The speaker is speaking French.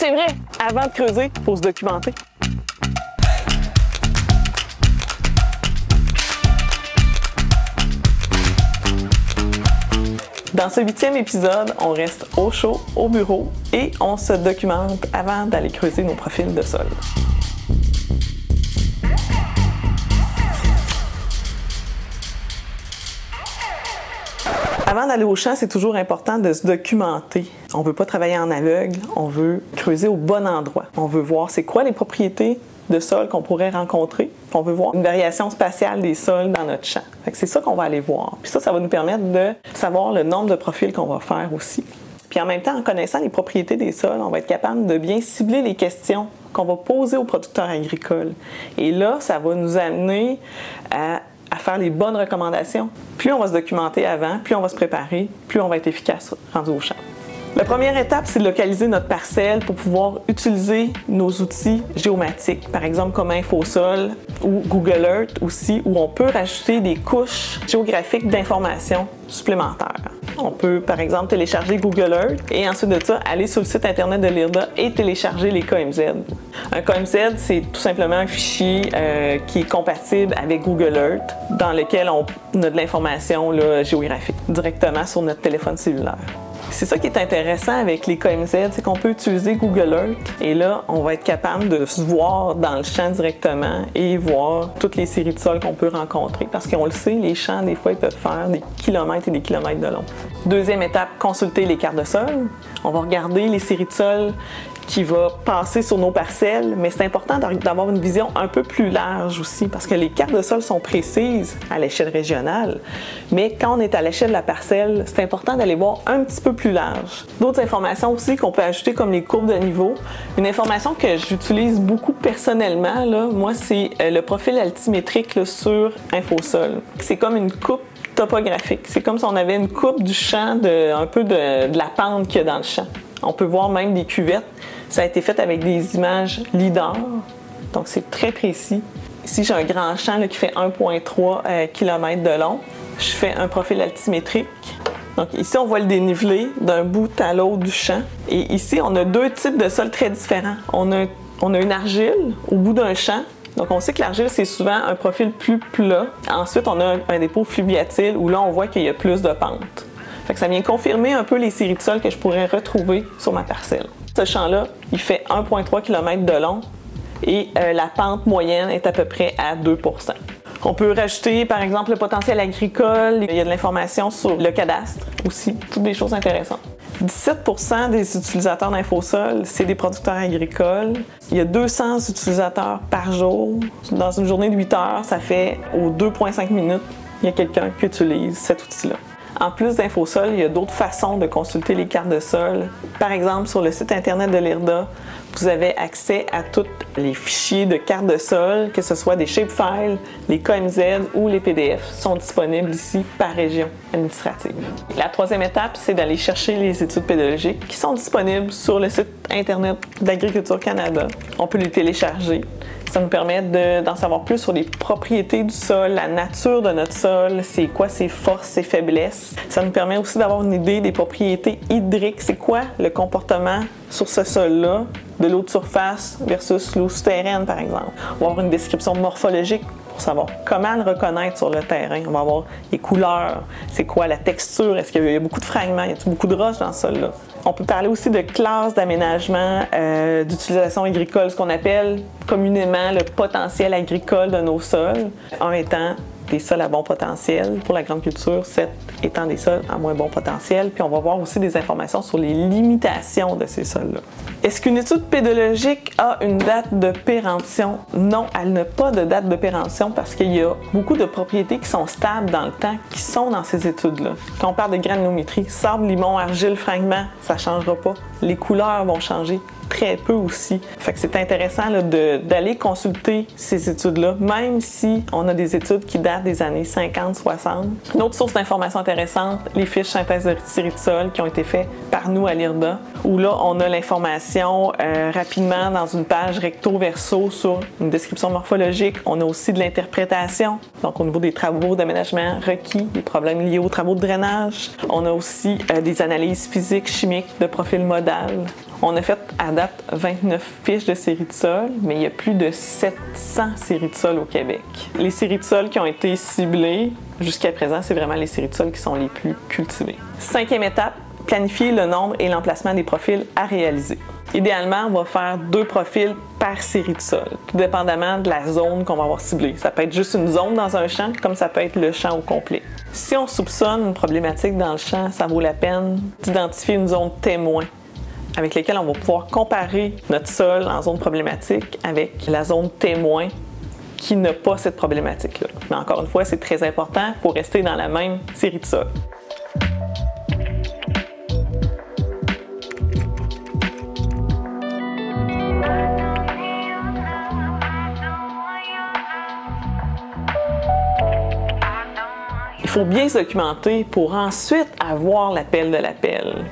c'est vrai, avant de creuser, il faut se documenter. Dans ce 8e épisode, on reste au chaud, au bureau et on se documente avant d'aller creuser nos profils de sol. Avant d'aller au champ, c'est toujours important de se documenter. On ne veut pas travailler en aveugle, on veut creuser au bon endroit. On veut voir c'est quoi les propriétés de sol qu'on pourrait rencontrer. On veut voir une variation spatiale des sols dans notre champ. C'est ça qu'on va aller voir. Puis ça va nous permettre de savoir le nombre de profils qu'on va faire aussi. Puis en même temps, en connaissant les propriétés des sols, on va être capable de bien cibler les questions qu'on va poser aux producteurs agricoles. Et là, ça va nous amener à faire les bonnes recommandations. Plus on va se documenter avant, plus on va se préparer, plus on va être efficace rendu au champ. La première étape, c'est de localiser notre parcelle pour pouvoir utiliser nos outils géomatiques, par exemple comme InfoSol ou Google Earth aussi, où on peut rajouter des couches géographiques d'informations supplémentaires. On peut, par exemple, télécharger Google Earth et ensuite de ça, aller sur le site Internet de l'IRDA et télécharger les KMZ. Un KMZ, c'est tout simplement un fichier qui est compatible avec Google Earth, dans lequel on a de l'information géographique directement sur notre téléphone cellulaire. C'est ça qui est intéressant avec les KMZ, c'est qu'on peut utiliser Google Earth et là, on va être capable de se voir dans le champ directement et voir toutes les séries de sols qu'on peut rencontrer. Parce qu'on le sait, les champs, des fois, ils peuvent faire des kilomètres et des kilomètres de long. Deuxième étape, consulter les cartes de sol. On va regarder les séries de sols qui vont passer sur nos parcelles, mais c'est important d'avoir une vision un peu plus large aussi, parce que les cartes de sol sont précises à l'échelle régionale, mais quand on est à l'échelle de la parcelle, c'est important d'aller voir un petit peu plus large. D'autres informations aussi qu'on peut ajouter, comme les courbes de niveau. Une information que j'utilise beaucoup personnellement, moi, c'est le profil altimétrique sur InfoSol. C'est comme une coupe topographique. C'est comme si on avait une coupe du champ, un peu de la pente qu'il y a dans le champ. On peut voir même des cuvettes. Ça a été fait avec des images LIDAR, donc c'est très précis. Ici, j'ai un grand champ qui fait 1,3 km de long. Je fais un profil altimétrique. Donc ici, on voit le dénivelé d'un bout à l'autre du champ. Et ici, on a deux types de sols très différents. On a une argile au bout d'un champ. Donc on sait que l'argile, c'est souvent un profil plus plat. Ensuite, on a un dépôt fluviatile où là, on voit qu'il y a plus de pente. Ça vient confirmer un peu les séries de sols que je pourrais retrouver sur ma parcelle. Ce champ-là, il fait 1,3 km de long et la pente moyenne est à peu près à 2 %. On peut rajouter, par exemple, le potentiel agricole. Il y a de l'information sur le cadastre aussi, toutes des choses intéressantes. 17 % des utilisateurs d'InfoSol, c'est des producteurs agricoles. Il y a 200 utilisateurs par jour. Dans une journée de 8 heures, ça fait aux 2,5 minutes, il y a quelqu'un qui utilise cet outil-là. En plus d'InfoSol, il y a d'autres façons de consulter les cartes de sol. Par exemple, sur le site Internet de l'IRDA, vous avez accès à tous les fichiers de cartes de sol, que ce soit des shapefiles, les KMZ ou les PDF, sont disponibles ici par région administrative. La troisième étape, c'est d'aller chercher les études pédologiques qui sont disponibles sur le site Internet d'Agriculture Canada. On peut les télécharger. Ça nous permet d'en savoir plus sur les propriétés du sol, la nature de notre sol, c'est quoi ses forces, ses faiblesses. Ça nous permet aussi d'avoir une idée des propriétés hydriques, c'est quoi le comportement sur ce sol-là, de l'eau de surface versus l'eau souterraine, par exemple. On va avoir une description morphologique pour savoir comment le reconnaître sur le terrain. On va avoir les couleurs, c'est quoi la texture, est-ce qu'il y a beaucoup de fragments, y a-t-il beaucoup de roches dans ce sol-là. On peut parler aussi de classes d'aménagement, d'utilisation agricole, ce qu'on appelle communément le potentiel agricole de nos sols. Un étant des sols à bon potentiel pour la grande culture, 7 étant des sols à moins bon potentiel. Puis on va voir aussi des informations sur les limitations de ces sols-là. Est-ce qu'une étude pédologique a une date de péremption? Non, elle n'a pas de date de péremption parce qu'il y a beaucoup de propriétés qui sont stables dans le temps, qui sont dans ces études-là. Quand on parle de granulométrie, sable, limon, argile, fragment, ça ne changera pas. Les couleurs vont changer très peu aussi. Fait que c'est intéressant d'aller consulter ces études-là, même si on a des études qui datent des années 50-60. Une autre source d'information intéressante, les fiches synthèse de séries de sol qui ont été faites par nous à l'IRDA, où là, on a l'information rapidement dans une page recto-verso sur une description morphologique. On a aussi de l'interprétation, donc au niveau des travaux d'aménagement requis, des problèmes liés aux travaux de drainage. On a aussi des analyses physiques, chimiques, de profil modal. On a fait à date 29 fiches de séries de sol, mais il y a plus de 700 séries de sol au Québec. Les séries de sol qui ont été ciblées jusqu'à présent, c'est vraiment les séries de sol qui sont les plus cultivées. 5e étape, planifier le nombre et l'emplacement des profils à réaliser. Idéalement, on va faire 2 profils par série de sol, tout dépendamment de la zone qu'on va avoir ciblée. Ça peut être juste une zone dans un champ, comme ça peut être le champ au complet. Si on soupçonne une problématique dans le champ, ça vaut la peine d'identifier une zone témoin avec laquelle on va pouvoir comparer notre sol en zone problématique avec la zone témoin qui n'a pas cette problématique-là. Mais encore une fois, c'est très important pour rester dans la même série de sol. Il faut bien se documenter pour ensuite avoir l'appel de l'appel.